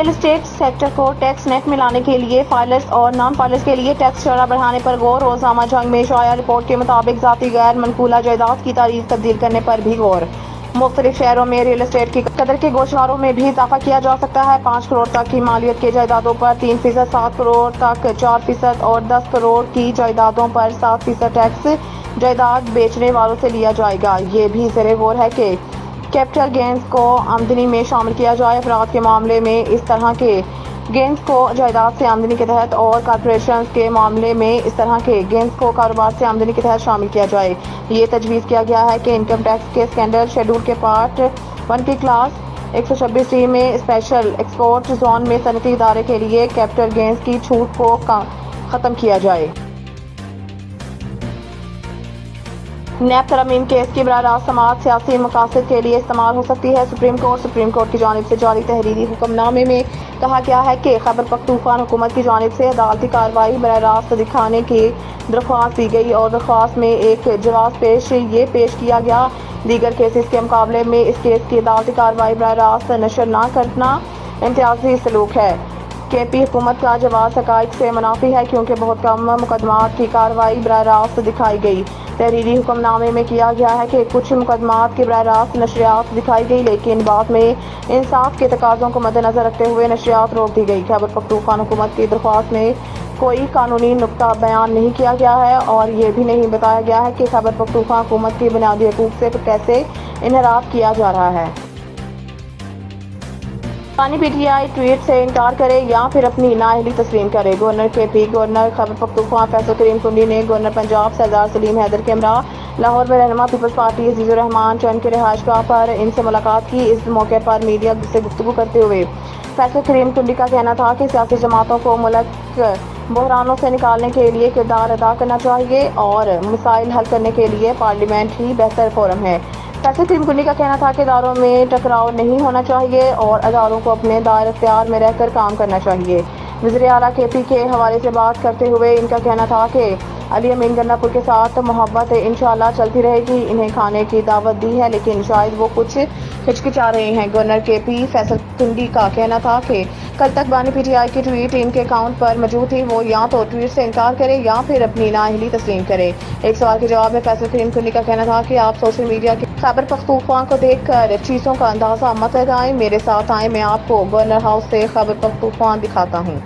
Real estate sector کو tax net میں لانے کے لیے فائلرز اور نان فائلرز کے لیے ٹیکس شرح بڑھانے پر غور۔ روزنامہ جنگ میں شائع رپورٹ کے مطابق ذاتی غیر منقولہ جائیداد کی تاریخ تبدیل کرنے پر بھی غور۔ مختلف شہروں میں ریئل اسٹیٹ کی قدر کے گوشواروں میں بھی اضافہ کیا جا سکتا ہے۔ 5 کروڑ تک کی مالیت کے جائیدادوں پر 3%، 7 کروڑ تک 4% اور 10 کروڑ کی جائیدادوں پر 7% ٹیکس جائیداد بیچنے والوں سے لیا جائے گا۔ یہ بھی زیر غور ہے کہ کیپٹل گینز کو آمدنی میں شامل کیا جائے۔ افراد کے معاملے میں اس طرح کے گینز کو جائیداد سے آمدنی کے تحت اور کارپوریشنز کے معاملے میں اس طرح کے گینز کو کاروبار سے آمدنی کے تحت شامل کیا جائے۔ یہ تجویز کیا گیا ہے کہ انکم ٹیکس کے اسٹینڈرڈ شیڈول کے پارٹ 1 کی کلاس 126 میں اسپیشل ایکسپورٹ زون میں صنعتی ادارے کے لیے کیپٹل گینز کی چھوٹ کو ختم کیا جائے۔ نیب ترمیم کیس کی براہ راست سماعت سیاسی مقاصد کے لیے استعمال ہو سکتی ہے۔ سپریم کورٹ کی جانب سے جاری تحریری حکم نامے میں کہا گیا ہے کہ خیبر پختونخوا حکومت کی جانب سے عدالتی کارروائی براہ راست دکھانے کی درخواست دی گئی اور درخواست میں ایک جواز یہ پیش کیا گیا۔ دیگر کیسز کے مقابلے میں اس کیس کی عدالتی کارروائی براہ راست نشر نہ کرنا امتیازی سلوک ہے۔ کے پی حکومت کا جواز حقائق سے منافی ہے کیونکہ بہت کم مقدمات کی کارروائی براہ راست دکھائی گئی۔ تحریری حکم نامے میں کیا گیا ہے کہ کچھ مقدمات کی براہ راست نشریات دکھائی گئی لیکن بعد میں انصاف کے تقاضوں کو مد نظر رکھتے ہوئے نشریات روک دی گئی۔ خیبر پختونخوا حکومت کی درخواست میں کوئی قانونی نقطہ بیان نہیں کیا گیا ہے اور یہ بھی نہیں بتایا گیا ہے کہ خیبر پختونخوا حکومت کی بنیادی حقوق سے کیسے انحراف کیا جا رہا ہے۔ پی ٹی آئی ٹویٹ سے انکار کرے یا پھر اپنی نااہلی تسلیم کرے۔ گورنر کے پی گورنر خیبر پختونخوا فیصل کریم کنڈی نے گورنر پنجاب سردار سلیم حیدر کے ہمراہ لاہور میں رہنما پیپلز پارٹی عزیز الرحمان چند کی رہائش گاہ پر ان سے ملاقات کی۔ اس موقع پر میڈیا سے گفتگو کرتے ہوئے فیصل کریم کنڈی کا کہنا تھا کہ سیاسی جماعتوں کو ملک بحرانوں سے نکالنے کے لیے کردار ادا کرنا چاہیے اور مسائل حل کرنے کے لیے پارلیمنٹ ہی بہتر فورم ہے۔ فیصل کریم کنڈی کا کہنا تھا کہ اداروں میں ٹکراؤ نہیں ہونا چاہیے اور اداروں کو اپنے دائرہ اختیار میں رہ کر کام کرنا چاہیے۔ وزیر اعلیٰ کے پی کے حوالے سے بات کرتے ہوئے ان کا کہنا تھا کہ علی امین گناپور کے ساتھ محبت انشاءاللہ چلتی رہے گی۔ انہیں کھانے کی دعوت دی ہے لیکن شاید وہ کچھ ہچکچا رہے ہیں۔ گورنر کے پی فیصل کنڈی کا کہنا تھا کہ کل تک بانی پی ٹی آئی کی ٹویٹ ان کے اکاؤنٹ پر موجود تھی، وہ یا تو ٹویٹ سے انکار کرے یا پھر اپنی نااہلی تسلیم کرے۔ ایک سوال کے جواب میں فیصل کریم کنڈی کا کہنا تھا کہ آپ سوشل میڈیا کے خیبر پختونخوا کو دیکھ کر چیزوں کا اندازہ مت لگائیں، میرے ساتھ آئیں، میں آپ کو گورنر ہاؤس سے خیبر پختونخوا دکھاتا ہوں۔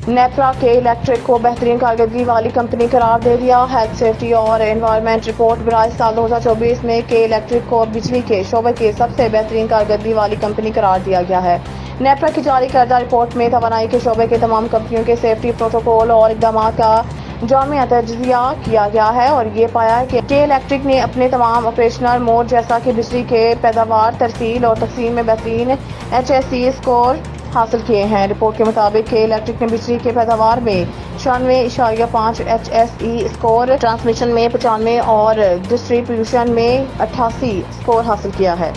نیپرا کے الیکٹرک کو بہترین کارکردگی والی کمپنی قرار دے دیا۔ ہیلتھ، سیفٹی اور انوائرمنٹ رپورٹ برائے سال 2024 میں کے الیکٹرک کو بجلی کے شعبے کی سب سے بہترین کارکردگی والی کمپنی قرار دیا گیا ہے۔ نیپرا کی جاری کردہ رپورٹ میں توانائی کے شعبے کے تمام کمپنیوں کے سیفٹی پروٹوکول اور اقدامات کا جامع تجزیہ کیا گیا ہے اور یہ پایا ہے کہ کے الیکٹرک نے اپنے تمام آپریشنل موڈ جیسا کہ بجلی کے پیداوار، ترسیل اور تقسیم میں بہترین HSE اسکور حاصل کیے ہیں۔ رپورٹ کے مطابق کے الیکٹرک نے بجلی کے پیداوار میں 96.5 HSE اسکور، ٹرانسمیشن میں 95 اور ڈسٹری بیوشن میں 88 اسکور حاصل کیا ہے۔